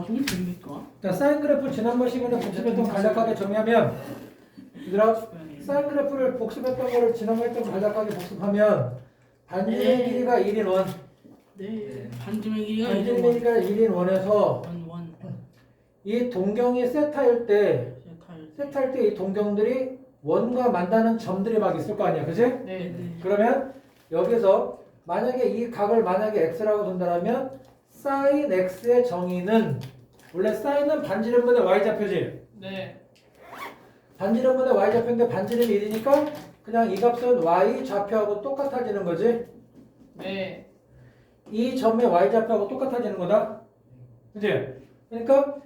나중에 됩니까? 자, 사인 그래프 지난번 시간에 복습했던 간략하게 정리하면 얘들아 사인 그래프를 복습했던 거를 지난번 했던 간략하게 복습하면 반지름의 네. 길이가 1인 1 네. 반지름의 길이가 반지름의 길이가 1인 1에서 원. 이 동경이 세타일 때 이 동경들이 원과 만나는 점들이 막 있을 거 아니야, 그지? 네. 그러면 여기서 만약에 이 각을 만약에 x라고 둔다면 sin x의 정의는 원래 sin은 반지름분의 y좌표지. 네. 반지름분의 y좌표인데 반지름이 1이니까 그냥 이 값은 y좌표하고 똑같아지는 거지. 네. 이 점의 y좌표하고 똑같아지는 거다. 그지? 그러니까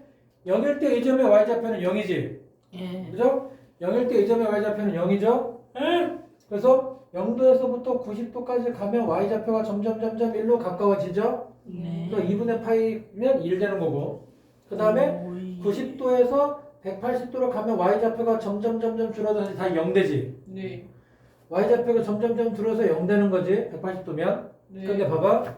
0일 때 이 점의 y좌표는 0이지. 예. 그죠? 0일 때 이 점의 y좌표는 0이죠. 그래서 0도에서부터 90도까지 가면 y좌표가 점점 1로 가까워지죠. 네. 그래서 2분의 파이면 1 되는 거고. 그 다음에 90도에서 180도로 가면 y좌표가 점점 줄어들어서 다 0 되지. 네. y좌표가 점점 줄어서 0 되는 거지. 180도면. 네. 근데 봐봐.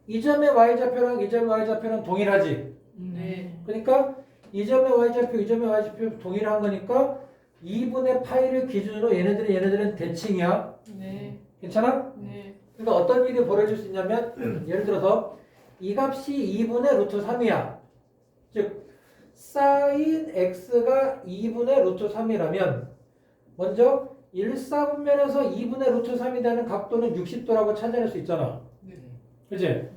이 점의 y좌표랑 이 점의 y좌표는 동일하지. 네. 그러니까 이 점의 y좌표, 이 점의 y좌표 동일한 거니까 2분의 파이를 기준으로 얘네들은 대칭이야. 네. 괜찮아? 네. 그러니까 어떤 일이 벌어질 수 있냐면 예를 들어서 이 값이 2분의 루트 3이야. 즉 sin x가 2분의 루트 3이라면 먼저 1사분면에서 2분의 루트 3이 되는 각도는 60도라고 찾아낼 수 있잖아. 네. 그치?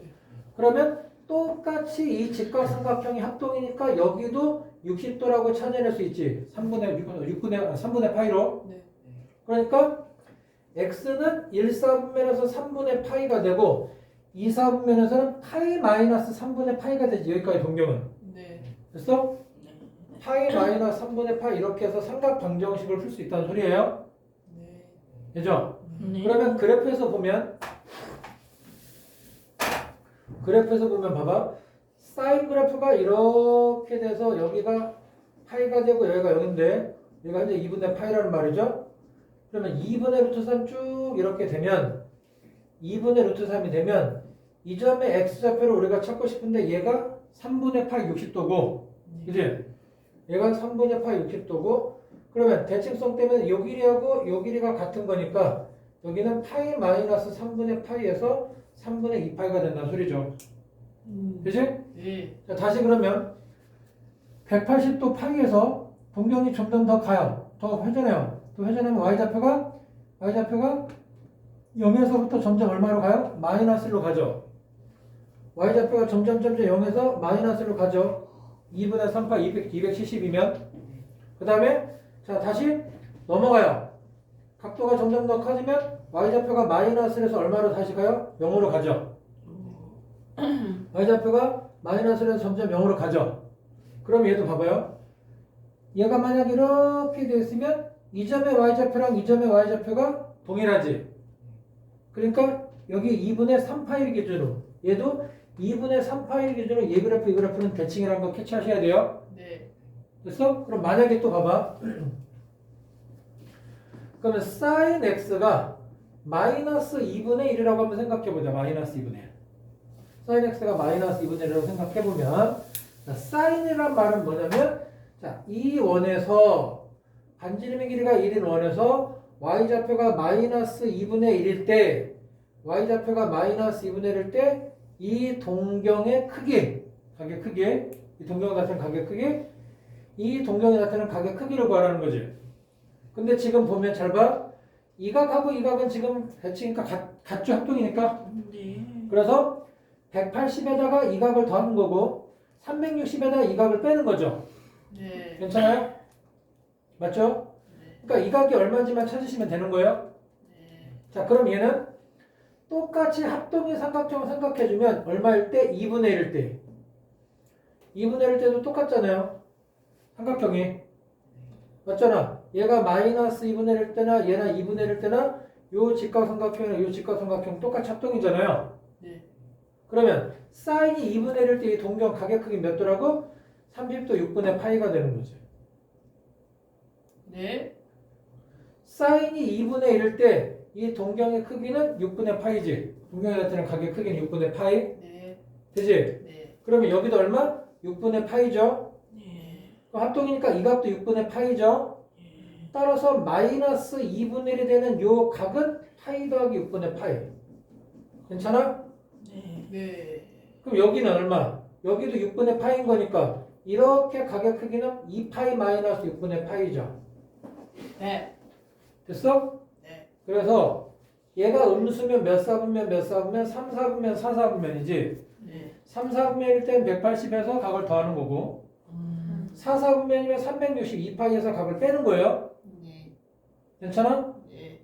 그러면 똑같이 이 직각삼각형이 합동이니까 여기도 60도라고 찾아낼 수 있지. 3분의 파이로. 네. 그러니까 x는 1사분면에서 3분의 파이가 되고 2사분면에서는 파이 마이너스 3분의 파이가 되지. 여기까지 동경은. 네. 됐어? 파이 마이너스 3분의 파이 이렇게 해서 삼각 방정식을 풀 수 있다는 소리예요. 네. 되죠? 네. 그러면 그래프에서 보면 봐봐. 사인 그래프가 이렇게 돼서 여기가 파이가 되고 여기가 0인데 여기가 현재 2분의 파이라는 말이죠. 그러면 2분의 루트 3 쭉 이렇게 되면 2분의 루트 3이 되면 이 점의 x좌표를 우리가 찾고 싶은데 얘가 3분의 파이 60도고 그지? 얘가 3분의 파이 60도고 그러면 대칭성 때문에 요 길이하고 요 길이가 같은 거니까 여기는 파이 마이너스 3분의 파이에서 3분의 2파이가 된다는 소리죠. 그치? 네. 자, 다시 그러면 180도 파이에서 동경이 점점 더 가요. 더 회전해요. 또 회전하면 y좌표가 0에서부터 점점 얼마로 가요? 마이너스로 가죠. y좌표가 점점 0에서 마이너스로 가죠. 2분의 3파이 270이면 그 다음에 자 다시 넘어가요. 각도가 점점 더 커지면 y좌표가 마이너스에서 얼마로 다시 가요? 0으로 가죠. y좌표가 마이너스에서 점점 0으로 가죠. 그럼 얘도 봐봐요. 얘가 만약 이렇게 되어 있으면 이 점의 y좌표랑 이 점의 y좌표가 동일하지. 그러니까 여기 2분의 3파이 기준으로 얘도 2분의 3파이 기준으로 이 그래프는 대칭이라는 거 캐치하셔야 돼요. 네. 됐어? 그럼 만약에 또 봐봐. 그러면 sin x가 마이너스 2분의 1이라고 한번 생각해보자. 마이너스 2분의 1. sin x가 마이너스 2분의 1이라고 생각해보면 자, sin이란 말은 뭐냐면 자, 이 원에서 반지름의 길이가 1인 원에서 y좌표가 마이너스 2분의 1일 때 y좌표가 마이너스 2분의 1일 때 이 동경의 크기 가격 크기 이 동경이 나타내는 가격 크기 이 동경이 나타내는 가격 크기를 구하라는 거지. 근데 지금 보면 잘 봐. 이 각하고 이 각은 지금 대칭이니까 같죠. 합동이니까. 네. 그래서 180에다가 이 각을 더하는 거고 360에다가 이 각을 빼는 거죠. 네. 괜찮아요? 맞죠? 그러니까 이 각이 얼마인지만 찾으시면 되는 거예요. 네. 자, 그럼 얘는 똑같이 합동의 삼각형을 생각해주면 얼마일 때? 2분의 1일 때. 2분의 1일 때도 똑같잖아요. 삼각형이. 맞잖아. 얘가 마이너스 2분의 1일 때나 얘나 2분의 1일 때나 요 직각삼각형이나 요 직각삼각형 똑같이 합동이잖아요. 네. 그러면 사인이 2분의 1일 때 이 동경 가격 크기 몇 도라고? 30도 6분의 파이가 되는 거지. 네. 사인이 2분의 1일 때 이 동경의 크기는 6분의 파이지. 동경에 나타나는 가격 크기는 6분의 파이. 네. 되지? 네. 그러면 여기도 얼마? 6분의 파이죠. 예. 그럼 합동이니까 이 값도 6분의 파이죠. 예. 따라서 마이너스 2분의 1이 되는 요 각은 파이 더하기 6분의 파이. 괜찮아? 네. 네. 그럼 여기는 얼마? 여기도 6분의 파이인 거니까 이렇게 각의 크기는 2파이 마이너스 6분의 파이죠. 네. 됐어? 네. 그래서 얘가 음수면 몇 사분면 몇 사분면 3, 4분면 4, 4분면이지. 네. 3, 4분면일 땐 180에서 각을 더하는 거고 4, 4분면이면 362파이에서 각을 빼는 거예요. 네. 괜찮아? 네.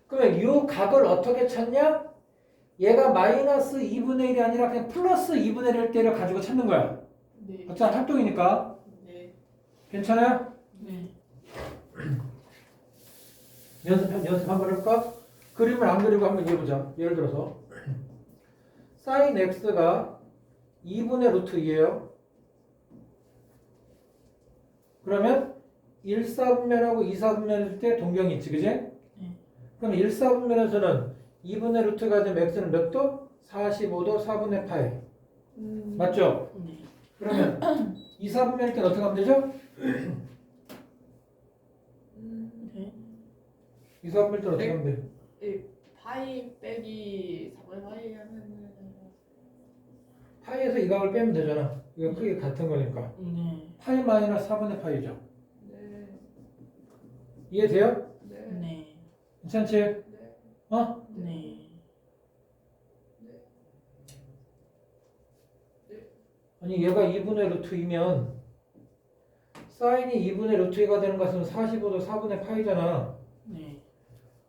그러면 이 각을 어떻게 찾냐? 얘가 마이너스 2분의 1이 아니라 그냥 플러스 2분의 1일 때를 가지고 찾는 거야. 네. 어차피 합동이니까. 네. 괜찮아요? 네. 연습 한번 해볼까? 그림을 안 그리고 한번 이해해보자. 예를 들어서 sin x가 2분의 루트 2예요. 그러면 1, 4분면하고 2, 4분면일 때 동경이 있지, 그지? 그럼 1, 4분면에서는 2분의 루트가 되면 x는 몇 도? 45도 4분의 파이. 맞죠? 네. 그러면 2, 4분면일 때 어떻게 하면 되죠? 네. 2, 4분면일 때 어떻게 하면 돼? 파이 빼기 3을 파이 하면은 파이에서 이 값을 빼면 되잖아. 이거 크기 같은 거니까. 네. 파이 마이너스 4분의 파이죠. 네. 이해돼요? 네. 네. 괜찮지? 네. 어? 네. 아니 얘가 2분의 루트 2면 사인이 2분의 루트 2가 되는 것은 45도 4분의 파이잖아. 네.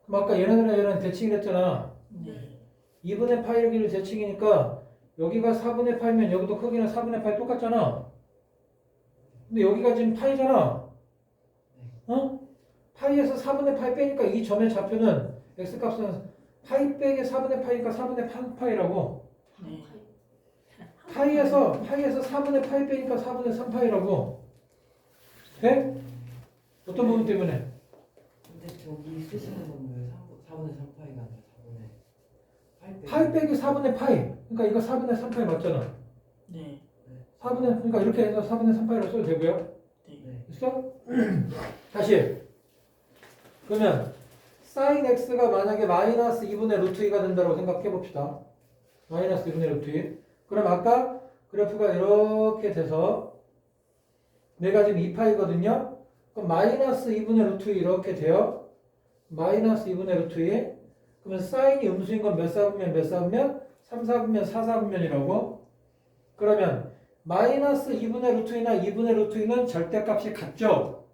그럼 아까 얘네들은 대칭을 했잖아. 네. 2분의 파이를 기를 대칭이니까 여기가 4분의 파이면 여기도 크기는 4분의 파이 똑같잖아. 근데 여기가 지금 파이잖아. 어? 파이에서 4분의 파이 빼니까 이 점의 좌표는 x값은 파이 빼기 4분의 파이니까 4분의 파이라고. 네. 파이에서 4분의 파이 빼니까 4분의 3파이라고. 돼? 어떤 부분 때문에? 근데 저기 쓰시는 건 왜 4분의 3파이가 아니라 4분의 8 파이 빼기 4분의 파이. 그러니까 이거 4분의 3파이 맞잖아. 네. 4분의, 그러니까 이렇게 해서 4분의 3파이로 써도 되고요. 네. 됐어? 다시. 그러면 sin x가 만약에 마이너스 2분의 루트 2가 된다고 생각해 봅시다. 마이너스 2분의 루트 2. 그럼 아까 그래프가 이렇게 돼서 내가 지금 2파이거든요. 그럼 마이너스 2분의 루트 2 이렇게 돼요. 마이너스 2분의 루트 2. 그러면 사인이 음수인 건 몇 사분면 몇 사분면? 3, 4분면 4, 4분면이라고. 그러면 마이너스 2분의 루트 2나 2분의 루트 2는 절대값이 같죠?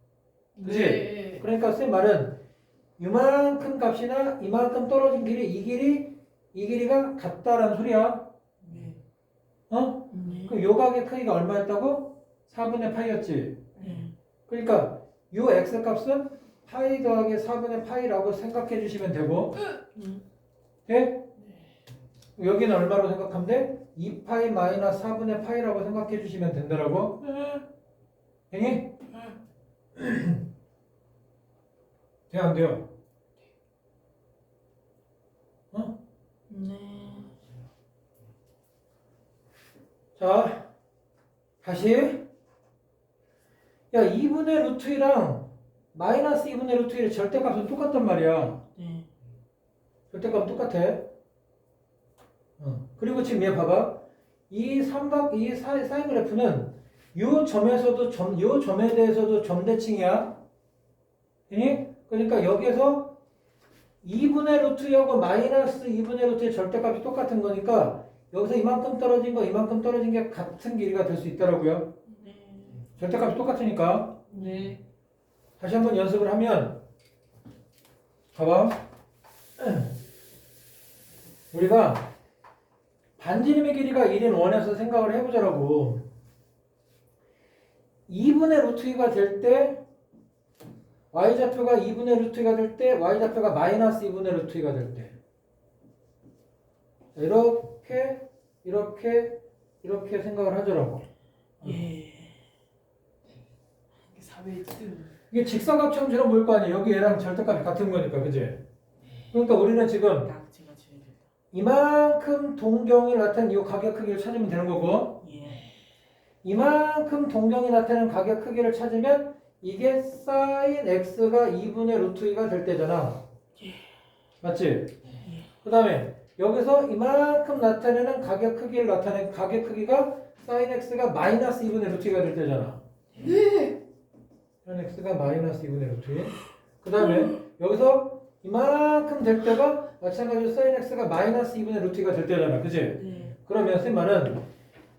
그치? 네. 그러니까 쌤 말은 이만큼 값이나 이만큼 떨어진 길이 이 길이가 같다라는 소리야. 네. 어? 네. 그럼 요 각의 크기가 얼마였다고? 4분의 파이였지. 네. 그러니까 요 x 값은 파이 더하기 4분의 파이라고 생각해 주시면 되고. 돼? 여기는 얼마로 생각하면 돼? 2파이 마이너스 4분의 파이라고 생각해 주시면 된다라고. 되니? 돼, 안 돼요? 어? 네. 자, 다시. 야, 2분의 루트 2랑 마이너스 2분의 루트 1의 절대값은 똑같단 말이야. 네. 절대값은 똑같아. 그리고 지금 얘 봐봐. 이 사인 그래프는 요 점에서도 요 점에 대해서도 점대칭이야. 그러니까 여기에서 2분의 루트 2하고 마이너스 2분의 루트의 절대값이 똑같은 거니까 여기서 이만큼 떨어진 거 이만큼 떨어진 게 같은 길이가 될 수 있더라고요. 네. 절대값이 똑같으니까. 네. 다시 한번 연습을 하면 봐봐. 우리가 반지름의 길이가 1인 원에서 생각을 해보자라고. 2분의 루트 2가 될 때 y좌표가 2분의 루트 2가 될 때 y좌표가 마이너스 2분의 루트 2가 될 때 이렇게 생각을 하더라고. 예. 4의 등. 이게 직사각형처럼 보일 거 아니에요. 여기 얘랑 절대값이 같은 거니까, 그지? 그러니까 우리는 지금 딱 제가 제일 좋다. 이만큼 동경이 나타난 이 각의 크기를 찾으면 되는 거고, 예. 이만큼 동경이 나타내는 가격 크기를 찾으면 이게 sin x가 2분의 루트 2가 될 때잖아. 맞지? 그 다음에 여기서 이만큼 나타내는 가격 크기를 나타낸 가격 크기가 sin x가 마이너스 2분의 루트 2가 될 때잖아. 네. sin x가 마이너스 2분의 루트 2. 그 다음에 여기서 이만큼 될 때가 마찬가지로 sin x가 마이너스 2분의 루트 2가 될 때잖아. 그치? 네. 그러면 쌤 말은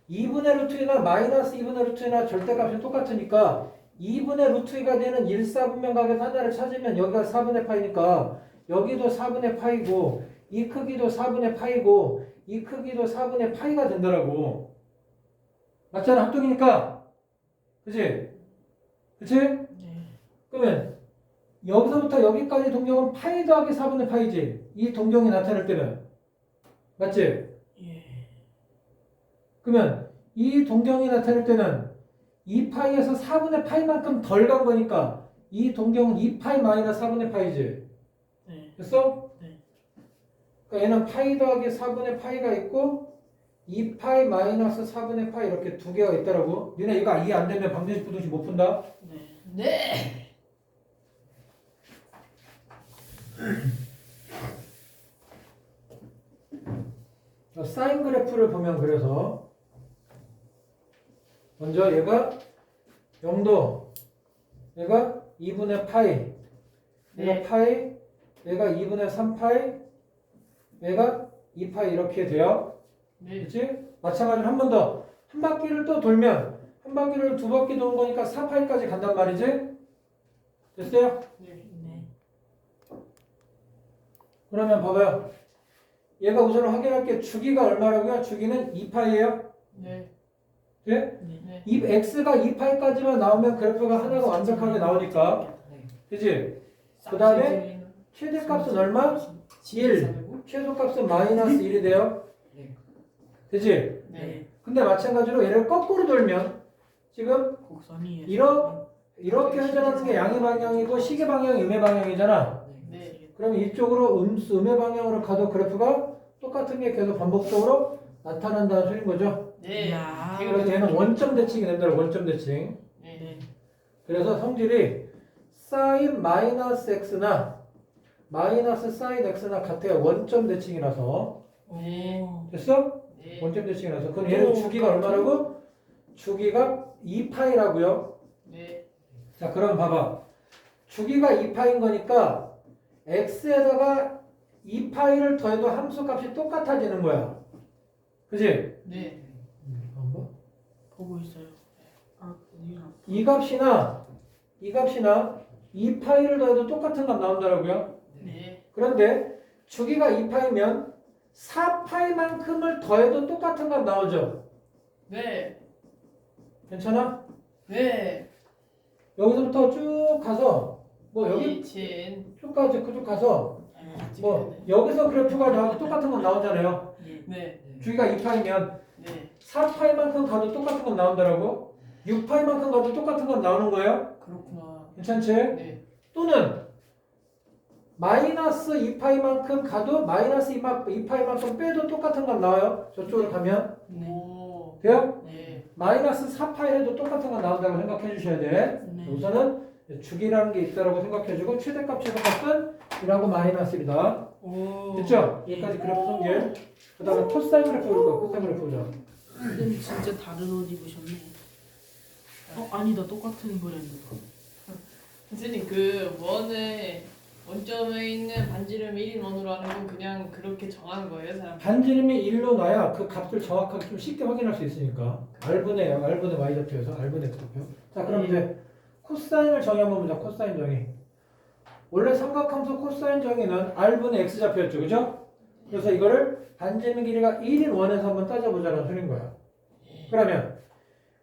2분의 루트 2나 마이너스 2분의 루트 2나 절대값이 똑같으니까 2분의 루트 2가 되는 1, 4분면 각에서 하나를 찾으면 여기가 4분의 파이니까 여기도 4분의 파이고 이 크기도 4분의 파이고 이 크기도 4분의 파이가 된다라고. 맞잖아. 합동이니까. 그치? 그치? 네. 그러면 여기서부터 여기까지 동경은 파이 더하기 4분의 파이지. 이 동경이 나타날 때는. 맞지? 예. 그러면 이 동경이 나타날 때는 2파이에서 4분의 파이만큼 덜 간 거니까 이 동경은 2파이 마이너스 4분의 파이지. 네. 됐어? 네. 그러니까 얘는 파이 더하기 4분의 파이가 있고 2파이 마이너스 4분의 파이 이렇게 두 개가 있더라고. 니네 이거 이해 안 되면 방정식 부등식 못 푼다? 네. 네. 사인 그래프를 보면 그래서 먼저 얘가 0도, 얘가 2분의 파이, 얘가 네. 파이, 얘가 2분의 3파이, 얘가 2파이 이렇게 돼요. 네. 그렇지? 마찬가지로 한 번 더. 한 바퀴를 또 돌면 한 바퀴를 두 바퀴 도는 거니까 4파이까지 간단 말이지? 됐어요? 네. 네. 그러면 봐봐요. 얘가 우선 확인할게. 주기가 얼마라고요? 주기는 2파이예요. 네. 예? 네. 이 x가 2파이까지만 나오면 그래프가 하나가 완벽하게 나오니까. 네. 그치? 그 다음에 최대값은 얼마? 1. 최소값은 마이너스 1이 돼요. 네. 그치? 네. 근데 마찬가지로 얘를 거꾸로 돌면 지금 곡선이에요. 이렇게 회전하는 게 양의 방향이고 시계 방향이 음의 방향이잖아. 네. 네. 그럼 이쪽으로 음의 방향으로 가도 그래프가 똑같은 게 계속 반복적으로 나타난다는 소린 거죠. 네. 야. 그래서 얘는 원점 대칭이 된다. 원점 대칭. 네. 그래서 성질이 sin 마이너스 x나 마이너스 sin x나 같아요. 원점 대칭이라서. 네. 됐어? 네. 원점 대칭이라서. 그럼 얘는 주기가 얼마라고? 주기가 2파이라고요. 네. 자, 그럼 봐봐. 주기가 2파인 거니까 x에다가 2파이를 더해도 함수값이 똑같아지는 거야. 그지? 네. 한번. 보고 있어요. 아, 이 값이나 2파이를 더해도 똑같은 값 나온다라고요. 네. 그런데 주기가 2파이면 4파이만큼을 더해도 똑같은 값 나오죠. 네. 괜찮아? 네. 여기서부터 쭉 가서 뭐 여기 친. 쭉 가서 그쪽 가서 뭐 여기서 그래프가 나와도 똑같은 건 나오잖아요. 네. 주기가 2파이면 네. 4파이만큼 가도 똑같은 건 나온다라고. 6파이만큼 가도 똑같은 건 나오는 거예요. 그렇구나. 괜찮지? 네. 또는 마이너스 2파이만큼 가도 마이너스 2파이만큼 빼도 똑같은 건 나와요. 저쪽으로 가면. 오. 돼요? 네. 마이너스 4파이에도 똑같은 건 나온다고 생각해 주셔야 돼. 네. 우선은 주기라는 게 있다라고 생각해 주고 최대값 최소값은 1하고 마이너스 1이다. 오. 됐죠? 여기까지 그래프 성질. 그 다음에 코사인 그래프 볼까? 코사인 그래프 보자. 쌤 진짜 다른 옷 입으셨네. 아니다. 똑같은 거였는데. 선생님 그 원에 원점에 있는 반지름 1인 원으로 하는 건 그냥 그렇게 정하는 거예요, 사람? 반지름이 1로 놔야 그 값을 정확하게 좀 쉽게 확인할 수 있으니까. R분의 Y좌표에서 R분의 X좌표. 자, 그럼 이제 코사인을 정의 한번 보자. 코사인 정의. 원래 삼각함수 코사인 정의는 R분의 X좌표였죠. 그죠? 그래서 이거를 반지름의 길이가 1인 원에서 한번 따져보자는 소린 거야. 그러면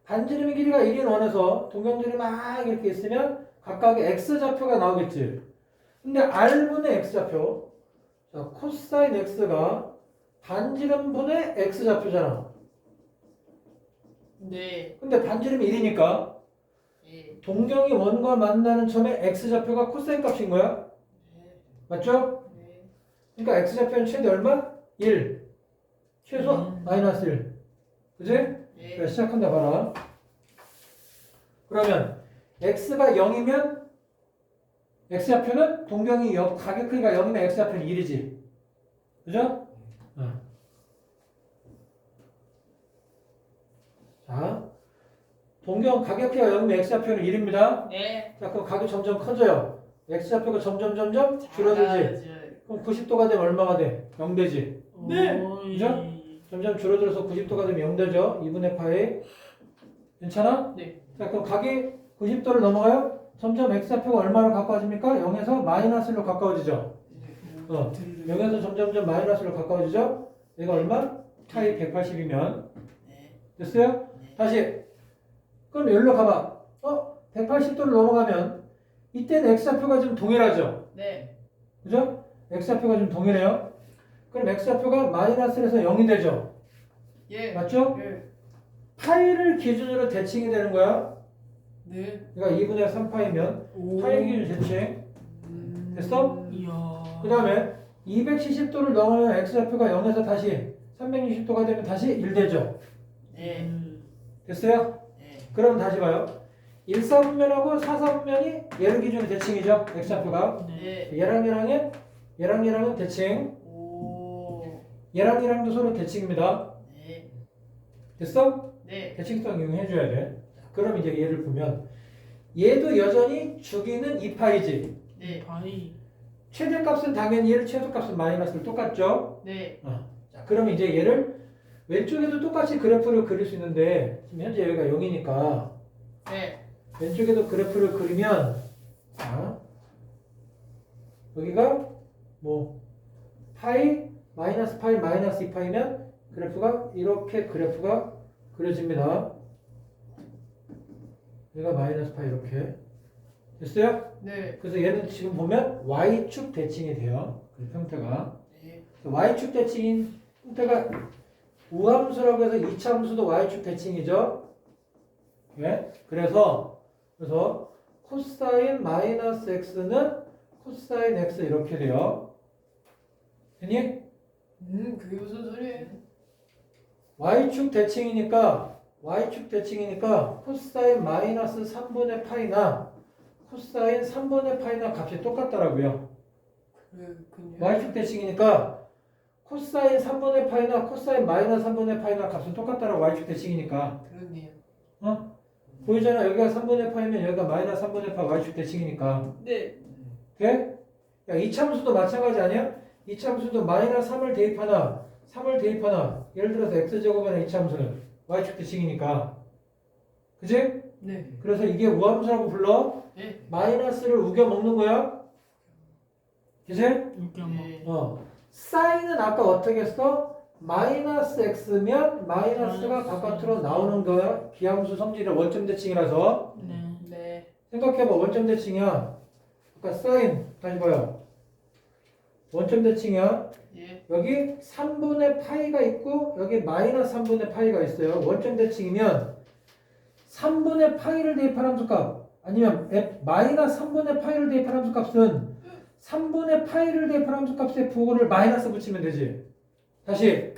반지름의 길이가 1인 원에서 동경들이 막 이렇게 있으면 각각의 X좌표가 나오겠지. 근데 R분의 X좌표. 자, 코사인 X가 반지름분의 X좌표잖아. 네. 근데 반지름이 1이니까 예. 동경이 원과 만나는 점의 X좌표가 코사인 값인 거야. 네. 맞죠? 네. 그러니까 X좌표는 최대 얼마? 1. 최소 마이너스 1. 그지? 네. 자, 시작한다 봐라. 그러면 x가 0이면 x좌표는 동경이 0, 가격 크기가 0이면 x좌표는 1이지. 그죠? 자, 동경 가격 크기가 0이면 x좌표는 1입니다. 네. 자, 그럼 가격이 점점 커져요. x좌표가 점점 줄어들지. 그럼 90도가 되면 얼마가 돼? 0 되지. 네. 그죠? 점점 줄어들어서 90도가 되면 0 되죠. 2분의 파이. 괜찮아? 네. 자, 그럼 각이 90도를 넘어가요? 점점 x좌표가 얼마로 가까워집니까? 0에서 마이너스로 가까워지죠. 0에서 점점 마이너스로 가까워지죠. 얘가 얼마? 파이 180이면 됐어요? 다시. 그럼 여기로 가봐. 180도를 넘어가면 이때는 x좌표가 좀 동일하죠. 네. 그죠? x좌표가 좀 동일해요. 그럼 x좌표가 마이너스에서 0이 되죠. 예. 맞죠? 예. 파이를 기준으로 대칭이 되는 거야. 네. 그러니까 2분의 3파이면 파이 기준 대칭. 됐어? 이야. 그 다음에 270도를 넘으면 x좌표가 0에서 다시 360도가 되면 다시 1 되죠. 네. 됐어요? 네. 그럼 다시 봐요. 1사분면하고 4사분면이 얘를 기준으로 대칭이죠. x좌표가. 네. 얘랑은 대칭. 오. 얘랑도 서로 대칭입니다. 네. 됐어? 네. 대칭성 이용해줘야 돼. 그럼 이제 얘를 보면 얘도 여전히 주기는 2파이지. 네. 파이. 최대값은 당연히 얘를 최소값은 마이너스로 똑같죠. 네. 자, 그러면 이제 얘를 왼쪽에도 똑같이 그래프를 그릴 수 있는데 지금 현재 여기가 0이니까 네. 왼쪽에도 그래프를 그리면 자, 여기가 뭐 파이 마이너스 2파이면 그래프가 이렇게 그래프가 그려집니다. 얘가 마이너스 파이 이렇게 됐어요? 네. 그래서 얘는 지금 보면 y축 대칭이 돼요. 그 형태가 네. y축 대칭인 형태가 우함수라고 해서 이차함수도 y축 대칭이죠. 예? 그래서 코사인 마이너스 x는 코사인 x 이렇게 돼요. 됐니? 그게 무슨 소리예요? y축 대칭이니까 코사인 마이너스 3분의 파이나 코사인 3분의 파이나 값이 똑같더라고요. 그렇군요. y축 대칭이니까 코사인 3분의 파이나 코사인 마이너스 3분의 파이나 값은 똑같다라고 y축 대칭이니까. 그렇네요. 보이잖아. 여기가 3분의 파이면 여기가 마이너스 3분의 파 y축 대칭이니까. 네. 돼? 야, 이차함수도 마찬가지 아니야? 이차함수도 마이너스 3을 대입하나 3을 대입하나 예를 들어서 x제곱이나 이차함수는 y축 대칭이니까. 그치? 네. 그래서 이게 우함수라고 불러. 네. 마이너스를 우겨 먹는 거야. 그치? 네. 사인은 아까 어떻게 했어? 마이너스 x면 마이너스가 바깥으로 나오는 거야. 기함수 성질의 원점 대칭이라서. 네. 네. 생각해봐. 원점 대칭이야. 아까 사인 다시 봐요. 원점 대칭이야. 예. 여기 3분의 파이가 있고 여기 마이너스 3분의 파이가 있어요. 원점 대칭이면 3분의 파이를 대입한 함수값 아니면 마이너스 3분의 파이를 대입한 함수값은 3분의 파이를 대입한 함수값에 부호를 마이너스 붙이면 되지. 다시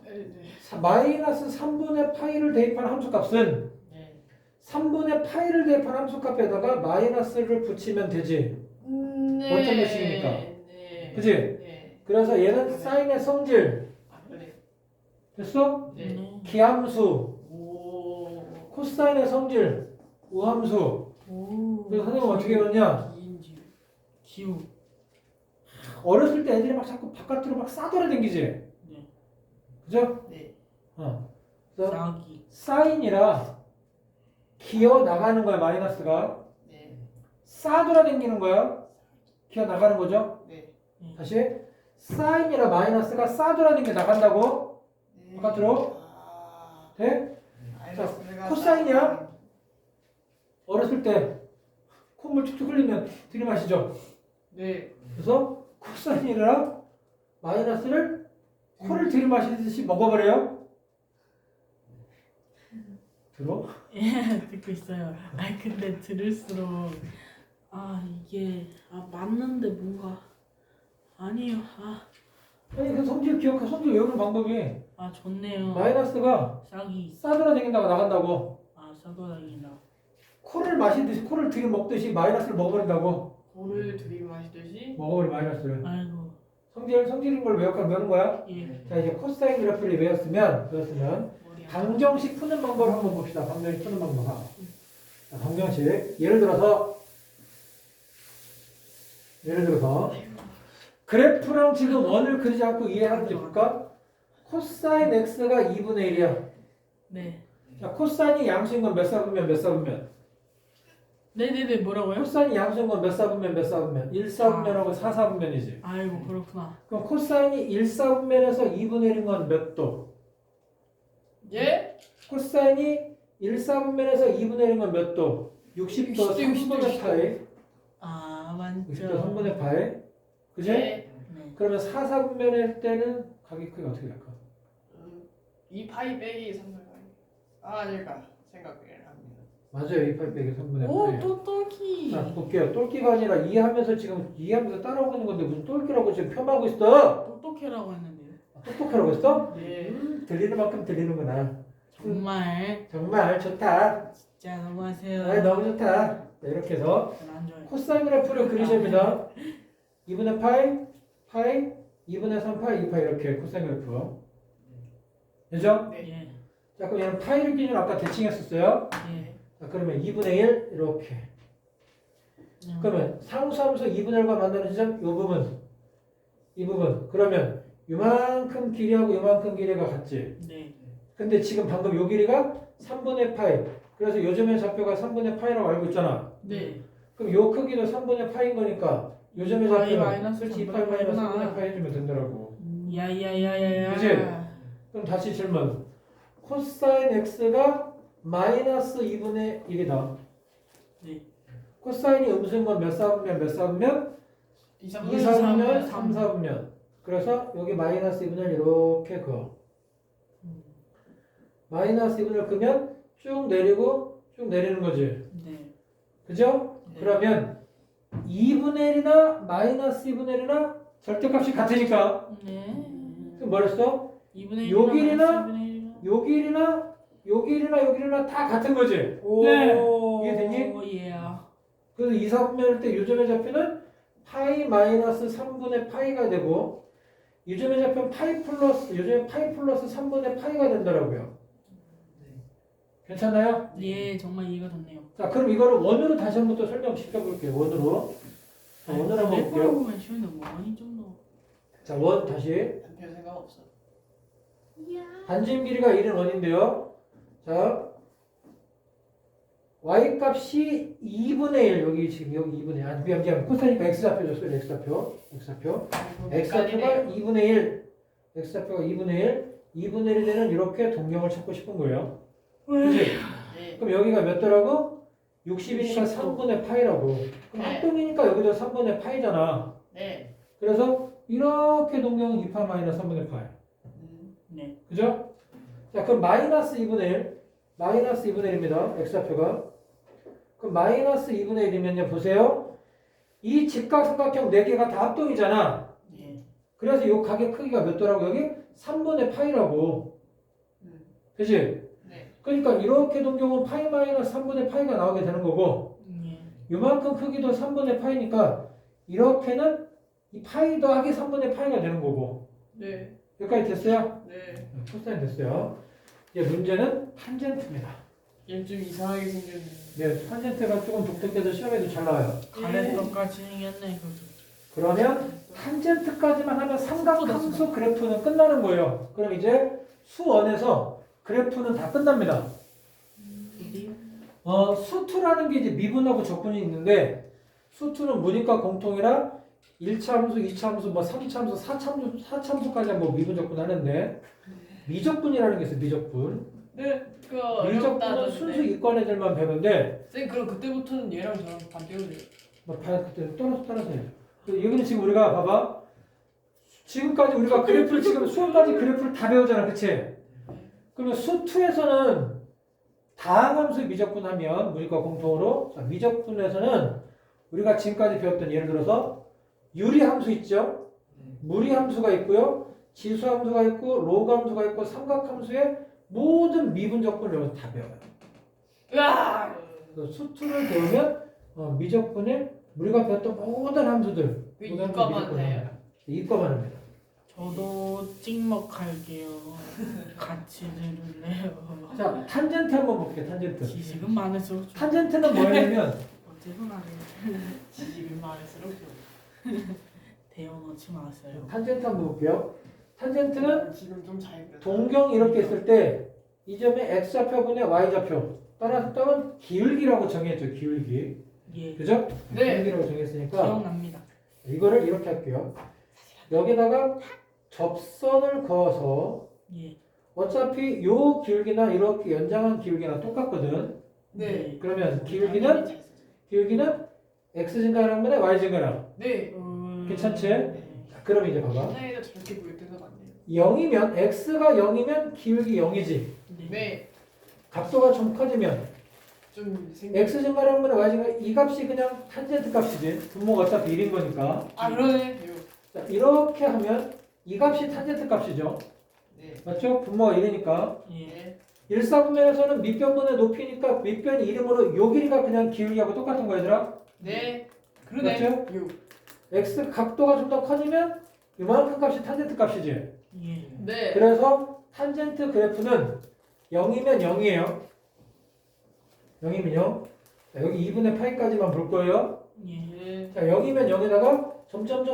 네. 마이너스 3분의 파이를 대입한 함수값은 네. 3분의 파이를 대입한 함수값에다가 마이너스를 붙이면 되지. 네. 원점 대칭이니까. 네. 그치? 네. 그래서 얘는 사인의 성질 그래. 됐어? 네. 기함수 오. 코사인의 성질 우함수. 오. 그래서 선생님 어떻게 배웠냐? 기인지. 기우. 어렸을 때 애들이 막 자꾸 바깥으로 막 싸돌아다니지. 네. 그죠? 네. 그래서 싹이. 사인이라 기어 나가는 거야. 마이너스가 네. 싸돌아다니는 거야. 기어 나가는 거죠. 네. 다시 사인이라 마이너스가 싸돌아다니게 나간다고. 네. 바깥으로. 아. 돼? 마이너스가 코사인이야? 어렸을 때 콧물 툭툭 흘리면 들이마시죠. 네. 그래서 코사인이라 마이너스를 코를 들이마시듯이 먹어버려요. 들어? 예, 듣고 있어요. 근데 들을수록 이게 맞는데 뭔가 아니에요. 아니 그 성질 기억해. 성질 외우는 방법이 좋네요. 마이너스가 싹이. 싸돌아다닌다고 나간다고. 싸돌아다닌다. 코를 마시듯이 코를 들이먹듯이 마이너스를 먹어버린다고. 물을 들이마시듯이 먹어버린 마이너스를. 아이고. 성질인 걸 외우는 거야. 예. 자 이제 코사인 그래프를 외웠으면 머리 아파. 방정식 푸는 방법을 한번 봅시다. 방정식 푸는 방법. 자, 방정식 예를 들어서 그래프랑 지금 원을 그리지 않고 이해하는지 볼까? 코사인 x가 2분의 1이야. 네. 자, 코사인이 양수인 건 몇 사분면 몇 사분면? 네네네 뭐라고요? 코사인이 양수인 건 몇 사분면 몇 사분면? 1사분면하고 4사분면이지. 아이고 그렇구나. 그럼 코사인이 1사분면에서 2분의 1인 건 몇 도? 예? 코사인이 1사분면에서 2분의 1인 건 몇 도? 60도 3분의 파이. 아 맞죠. 60도 3분의 파이. 그지? 예. 네. 그러면 4사분면일 때는 가격 크기가 어떻게 될까? 2파이 빼기 3파이 아닐까 생각을 합니다. 맞아요. 2파이 빼기 3분의 오 파이. 또똘키. 자, 볼게요. 똘끼가 아니라 이해하면서 따라오고 있는 건데 무슨 똘끼라고 지금 폄하하고 있어? 똑똑해라고 했는데요. 똑똑하라고 했어? 네. 들리는 만큼 들리는구나. 정말 정말 좋다. 진짜 너무하세요. 아, 너무 좋다. 네, 이렇게 해서 저는 안 좋아요. 코사인 그래프를 그리십니다. 2분의 파이, 2분의 3파이, 2파이 이렇게 코사인 그래프. 되죠? 예. 자, 그럼 얘는 파이를 기준으로 아까 대칭했었어요. 예. 자, 그러면 2분의 1 이렇게. 그러면 상수함수 2분의 1과 만나는 지점 이 부분. 그러면 요만큼 길이하고 요만큼 길이가 같지. 네. 근데 지금 방금 요 길이가 3분의 파이. 그래서 요즘의 좌표가 3분의 파이라고 알고 있잖아. 네. 그럼 요 크기도 3분의 파이인 거니까 요즘의 파이 좌표는 마이너스 솔직히 3분의 2파이 마이너스 파이구나. 3분의 파이 해주면 된다라고. 야야야야야. 그치? 그럼 다시 질문. 코사인 x가 마이너스 2분의 1이다. 네. 코사인이 음수인 건 몇 사분면 몇 사분면? 2사분면 3사분면. 그래서 여기 마이너스 2분의 1 이렇게 그어. 마이너스 2분의 1 그면 쭉 내리고 쭉 내리는 거지. 네. 그죠? 네. 그러면 2분의 1이나 마이너스 2분의 1이나 절대값이 같으니까. 네. 그럼 뭐랬어? 2분의 요 길이나 요 길이나 다 같은 거지. 오. 네. 이해되니? 예. 그래서 2사분면일 때 요점의 좌표는 파이 마이너스 3분의 파이가 되고 요점의 좌표는 요즘에 파이 플러스 3분의 파이가 된다라고요. 괜찮나요? 예, 정말 이해가 됐네요. 자, 그럼 이거를 원으로 다시 한번 또 설명시켜 볼게요. 원으로. 자, 원으로 한번 내 볼게요. 보면 쉬운데 뭐 많이 좀 더. 자, 원 다시. 별 생각 없어. 반지름 길이가 1은 원인데요. 자, y 값이 2분의 1 여기 2분의 1 아니 미안 코사니까 x좌표 줬어요. x좌표가 2분의 1 x좌표가 2분의 1 되는 이렇게 동경을 찾고 싶은 거예요. 그치? 네. 그럼 여기가 몇 도라고? 60이니까 60도. 3분의 파이라고. 그럼 네. 합동이니까 여기도 3분의 파이잖아. 네. 그래서 이렇게 동경은 2파 마이너스 3분의 파이. 네. 그죠? 자, 그럼 마이너스 2분의 1입니다. x좌표가. 그럼 마이너스 2분의 1이면요, 보세요. 이 직각삼각형 4개가 다 합동이잖아. 예. 그래서 이 각의 크기가 몇 도라고 여기? 3분의 파이라고. 그치? 네. 그러니까 이렇게 동경은 파이 마이너스 3분의 파이가 나오게 되는 거고 예. 요만큼 크기도 3분의 파이니까 이렇게는 이 파이 더하기 3분의 파이가 되는 거고 네. 여기까지 됐어요? 네. 코사인 됐어요. 이제 문제는 탄젠트입니다. 얘 좀 이상하게 생겼네. 네, 탄젠트가 조금 독특해서 시험에도 잘 나와요. 가래떡같이 생겼네. 그러면 탄젠트까지만 하면 삼각함수 그래프는 끝나는 거예요. 그럼 이제 수원에서 그래프는 다 끝납니다. 수2라는 게 이제 미분하고 적분이 있는데 수2는 문이과 공통이라 1차 함수, 2차 함수, 뭐 3차 함수, 4차 함수까지 뭐 미분 적분 하는데 미적분이라는 게 있어요. 미적분. 네. 그거 미적분은 어렵다던데. 순수 이과 애들만 배우는데 쌤 그럼 그때부터는 얘랑 저랑 반대로 돼요. 뭐 그때 따라서 해요. 여기는 지금 우리가 봐봐. 지금까지 우리가 그래프를 지금 수원까지 그래프를 다 배우잖아. 그치? 그러면 수2에서는 다항함수 미적분 하면 문이과 공통으로 자, 미적분에서는 우리가 지금까지 배웠던 예를 들어서 유리함수 있죠? 무리함수가 있고요. 지수함수가 있고 로그함수가 있고 삼각함수의 모든 미분적분을 여기서 다 배워요. 으아! 그래서 수투를 배우면 미적분의 우리가 배웠던 모든 함수들 그 모든 함수 이과만 미적분을 해요? 합니다. 이과만 합니다. 저도 찍먹할게요. 같이 들을래요. 자, 탄젠트 한번 볼게요. 탄젠트. 지식은 많을수록 좋 탄젠트는 뭐냐면 어째서 나를 지식은 많을수록 좋 대어넣지 마세요. 탄젠트 한번 볼게요. 탄젠트는 지금 좀 잘 그렸다. 동경 이렇게 했을 때 이 점의 x좌표분의 y좌표 따라서 따면 기울기라고 정했죠. 기울기. 예, 그죠? 네. 기울기라고 정했으니까 기억납니다. 이거를 이렇게 할게요. 여기다가 접선을 그어서 예, 어차피 요 기울기나 이렇게 연장한 기울기나 똑같거든. 네. 그러면 기울기는 x 증가량 분의 y 증가량. 네. 괜찮지? 네. 자, 그럼 이제 봐봐. 하나에다 저렇게 보일 때가 많네요. 0이면 x가 0이면 기울기 0이지. 네. 각도가 좀 커지면 좀 x 증가량 분의 y 증가량 이 값이 그냥 탄젠트 값이지. 분모가 어차피 1인 거니까. 아 그러네. 자, 이렇게 하면 이 값이 탄젠트 값이죠. 네. 맞죠? 분모가 1이니까. 예, 네. 일사분면에서는 밑변분의 높이니까 밑변이 이름으로 요 길이가 그냥 기울기하고 똑같은 거 얘들아. 네. 그러네. 맞죠? 요. x 각도가 좀 더 커지면 이만큼 값이 탄젠트 값이지. 예, 네. 그래서 탄젠트 그래프는 0이면 0이에요. 0이면 0. 자, 여기 2분의 파이까지만 볼 거예요. 예, 네. 자, 0이면 0에다가 점점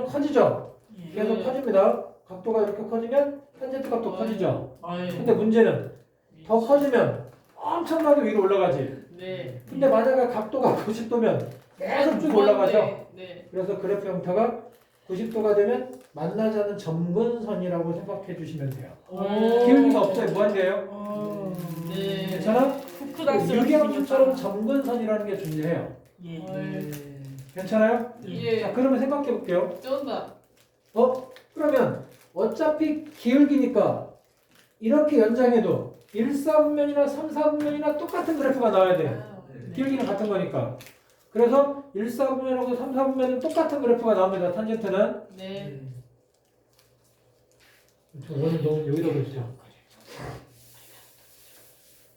커지죠. 예. 계속 커집니다. 각도가 이렇게 커지면 탄젠트 값도 커지죠. 아, 예. 근데 문제는 더 커지면 엄청나게 위로 올라가지. 네. 근데 만약에 각도가 90도면 계속 쭉 올라가죠. 네. 그래서 그래프 형태가 90도가 되면 만나지 않는 점근선이라고 생각해 주시면 돼요. 오. 기울기가 없어요. 무한대예요. 네. 괜찮아? 후크다스 유리함수처럼 점근선이라는 게 존재해요. 예, 네. 괜찮아요? 예. 자, 그러면 생각해 볼게요. 쩐다. 그러면 어차피 기울기니까 이렇게 연장해도 1, 4분면이나 3, 4분면이나 똑같은 그래프가 나와야 돼. 아, 기울기는 같은 거니까. 그래서 1, 4분면하고 3, 4분면은 똑같은 그래프가 나옵니다. 탄젠트는. 네. 오늘 너무 여기다 보시죠.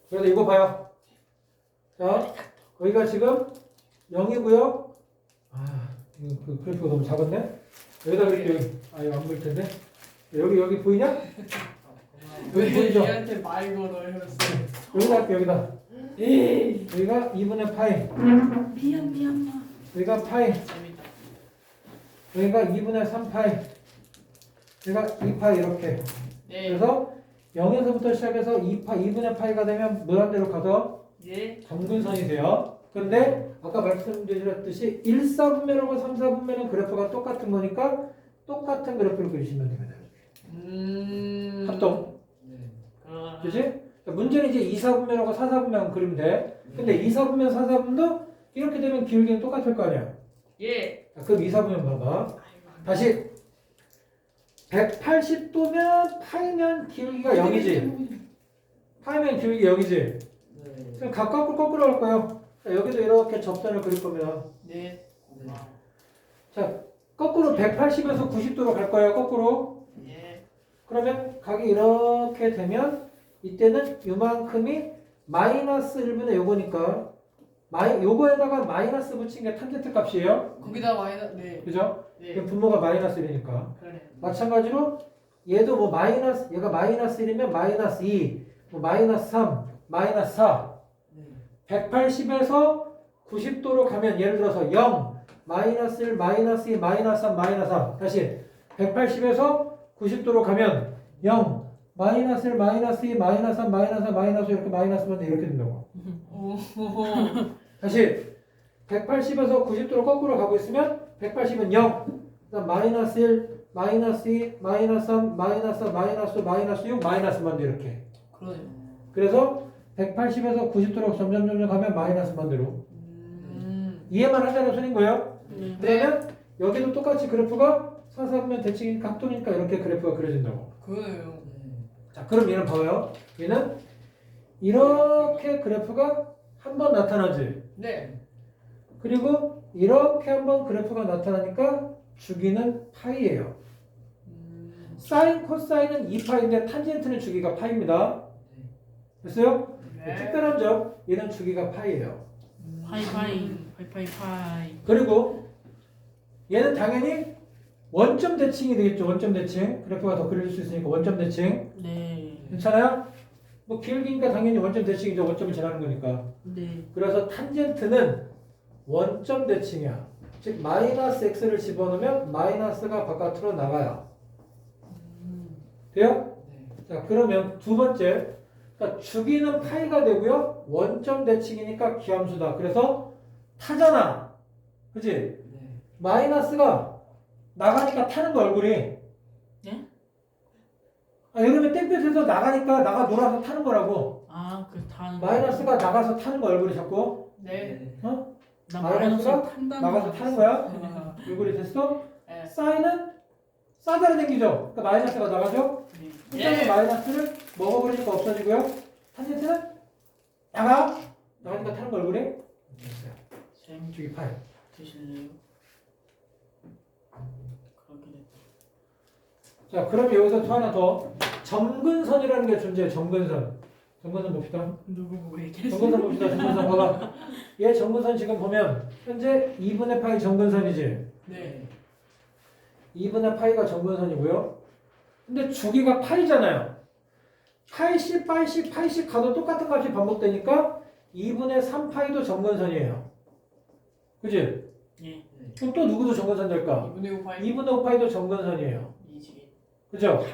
그래서 이거 봐요. 자, 여기가 지금 0이고요. 아, 이거 그 그래프가 너무 작았네. 여기다 그릴게요. 아, 이거 안 보일 텐데. 여기 보이냐? 왜 여기 보이죠? 얘한테 말 걸어요? 여기다 할게요. 여기다. 여기가 2분의 파이. 미안. 여기가 파이. 재밌다. 여기가 2분의 3파이. 여기가 2파이 이렇게. 네. 그래서 0에서부터 시작해서 2분의 파이가 되면 무한대로 가서 예. 점근선이 돼요. 근데 아까 말씀드렸듯이 1, 4분면하고 3, 4분면은 그래프가 똑같은 거니까 똑같은 그래프를 그리시면 됩니다. 합동. 아. 그치? 그러니까 문제는 이제 2, 4분면하고 4, 4분면 그리면 돼. 근데 2, 4분면, 4, 4분도 이렇게 되면 기울기는 똑같을 거 아니야. 예. 자, 그럼 2, 4분면 봐봐. 다시 180도면 파이면 기울기가 0이지. 파이면 기울기 0이지. 그럼 각각 거꾸로 할 거예요. 자, 여기도 이렇게 접선을 그릴 겁니다. 네. 자, 거꾸로 180에서 90도로 갈 거예요. 거꾸로. 예. 그러면 각이 이렇게 되면 이때는 요만큼이 마이너스 1분의 요거니까 요거에다가 마이너스 붙인 게 탄젠트 값이에요. 거기다 마이너스. 네. 그죠? 네. 그럼 분모가 마이너스 1이니까. 그러네. 마찬가지로 얘도 뭐 마이너스 얘가 마이너스 1이면 마이너스 2, 뭐 마이너스 3, 마이너스 4. 180에서 90도로 가면 예를 들어서 0, 마이너스 1, 마이너스 2, 마이너스 3, 마이너스 4. 다시 180에서 90도로 가면 0, 마이너스 1, 마이너스 2, 마이너스 3, 마이너스 4, 마이너스 이렇게 마이너스면 이렇게 된다고. 오. 다시 180에서 90도로 거꾸로 가고 있으면 180은 0, 그다음 마이너스 1, 마이너스 2, 마이너스 3, 마이너스 4, 마이너스 5, 마이너스 6, 마이너스만 돼 이렇게. 그러네요. 그래서 180에서 90도로 점점 가면 마이너스만 대로. 이해만 하자는 소린 거예요. 그러면 여기도 똑같이 그래프가 4, 4분면 대칭 각도니까 이렇게 그래프가 그려진다고. 그러네요. 자, 그럼 얘는 봐요. 얘는 이렇게 그래프가 한 번 나타나지. 네. 그리고 이렇게 한번 그래프가 나타나니까 주기는 파이예요. 사인, 코사인은 2파인데 탄젠트는 주기가 파입니다. 됐어요? 특별한 점 얘는 주기가 파이예요. 파이. 그리고 얘는 당연히 원점 대칭이 되겠죠. 원점 대칭. 그래프가 더 그려질 수 있으니까 원점 대칭. 네. 괜찮아요? 뭐 길기니까 당연히 원점 대칭이죠. 원점을 지나는 거니까. 네. 그래서 탄젠트는 원점 대칭이야. 즉 마이너스 x를 집어넣으면 마이너스가 바깥으로 나가요. 돼요? 네. 자 그러면 두 번째, 그러니까 주기는 파이가 되고요. 원점 대칭이니까 기함수다. 그래서 타잖아. 그지? 네. 마이너스가 나가니까 타는 거 얼굴이. 네? 아, 여름에 땡볕에서 나가니까 나가 놀아서 타는 거라고. 그 다는. 마이너스가 나가서 타는 거 얼굴이 자꾸. 네. 어? 나 마이너스가 마이너스 탄다는 나가서 줄 타는 알았어. 거야. 얼굴이 됐어? 네. 사인은 싸다려 댕기죠. 그러니까 마이너스가 나가죠. 네. 일단은 예. 마이너스를 먹어버리니까 없어지고요. 탄젠트는 나가니까 타는 거 얼굴이. 됐어요. 쌤 주기 파이. 드실래요? 그렇게 됐다. 자, 그럼 여기서 또 하나 더. 점근선이라는 게 존재해요. 점근선. 점근선 봅시다. 누구 보고 얘기했어? 점근선 봅시다. 점근선 봐봐. 얘 점근선 지금 보면 현재 2분의 파이 점근선이지. 네. 2분의 파이가 점근선이고요. 근데 주기가 파이잖아요. 80, 80, 80 가도 똑같은 값이 반복되니까 2분의 3파이도 점근선이에요. 그지? 예. 그럼 또 누구도 점근선 될까? 2분의 5 파이. 2분의 5파이도 점근선이에요. 이지. 그죠?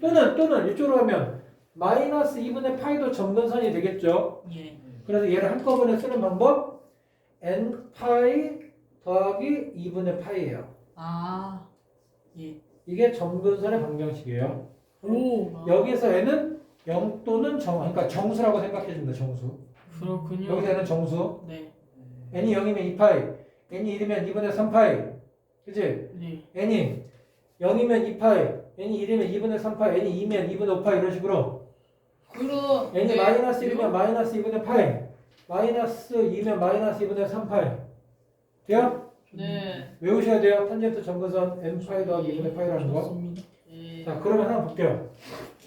또는 이쪽으로 가면 마이너스 2분의 파이도 점근선이 되겠죠. 예. 그래서 얘를 한꺼번에 쓰는 방법 n파이 더하기 2분의 파이예요. 예. 이게 점근선의 방정식이에요. 오. 여기서 n은 0 또는 그러니까 정수라고 생각해 줍니다. 정수. 그렇군요. 여기서 n은 정수. 네. n이 0이면 2파이, n이 1이면 2분의 3파이. 그치? 네. n이 0이면 2파이, n이 1이면 2분의 3파이, n이 2면 2분의 5파이 이런 식으로 그럼 n이 네. 마이너스 1이면 마이너스 2분의 파이, 마이너스 2면 마이너스 2분의 3파이. 돼요? 네. 외우셔야 돼요. 탄젠트 점근선 n파이 더하기 2분의 파이라는 거. 좋습니다. 예. 자, 그러면 하나 볼게요.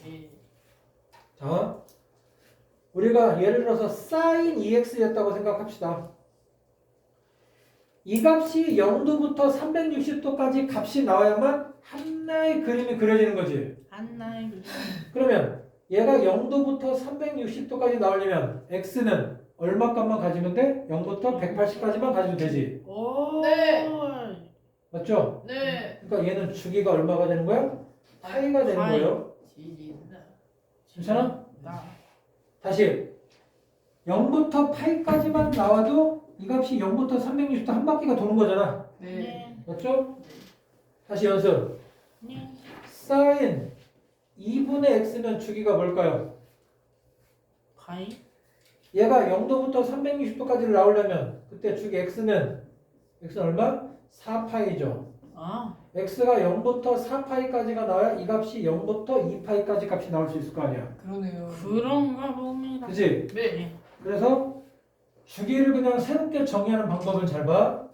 예. 자, 우리가 예를 들어서 sin 2x였다고 생각합시다. 이 값이 0도부터 360도까지 값이 나와야만 하나의 그림이 그려지는 거지. 한나의 그러면 얘가 0도부터 360도까지 나오려면 x는 얼마 값만 가지면 돼? 0부터 180까지만 가지면 되지. 오. 네. 맞죠? 네. 그러니까 얘는 주기가 얼마가 되는 거야? 파이가 되는 파이. 거예요. 지진다. 괜찮아? 나. 다시 0부터 8까지만 나와도 이 값이 0부터 360도 한 바퀴가 도는 거잖아. 네. 맞죠? 다시 연습. 네. sin 2분의 x면 주기가 뭘까요? 파이. 얘가 0도부터 360도까지를 나오려면 그때 주기 x는 얼마? 4파이죠. x가 0부터 4파이까지가 나와야 이 값이 0부터 2파이까지 값이 나올 수 있을 거 아니야. 그러네요. 그런가 봅니다. 그치? 네. 그래서 주기를 그냥 새롭게 정의하는 방법을 잘 봐.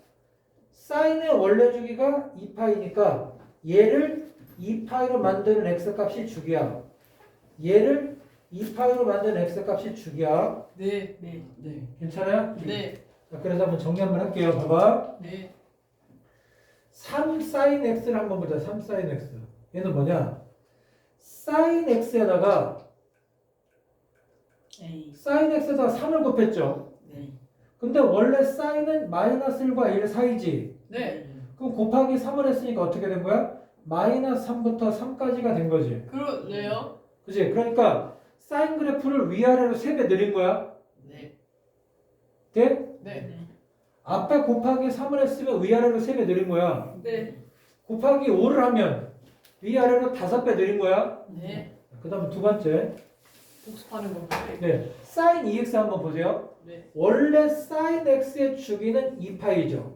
사인의 원래 주기가 2파이니까 얘를 2파이로 만드는 x값이 주기야. 얘를 2파이로 만드는 x값이 주기야. 네. 네. 네. 괜찮아요? 네. 자, 그래서 한번 정리 한번 할게요. 봐봐. 네. 3 sin x를 한번 보자. 3 sin x. 얘는 뭐냐? sin x에다가 에이. sin x에다가 3을 곱했죠. 네. 근데 원래 sine은 마이너스 1과 1 사이지. 네. 그럼 곱하기 3을 했으니까 어떻게 된 거야? 마이너스 3부터 3까지가 된 거지. 그러네요. 그치? 그러니까 사인 그래프를 위아래로 3배 늘린 거야. 네. 돼? 네. 앞에 곱하기 3을 했으면 위아래로 3배 늘린 거야. 네. 곱하기 5를 하면 위아래로 5배 늘린 거야. 네. 그 다음 두 번째. 복습하는 건가요? 네. sin 2x 한번 보세요. 네. 원래 sin x의 주기는 2파이죠.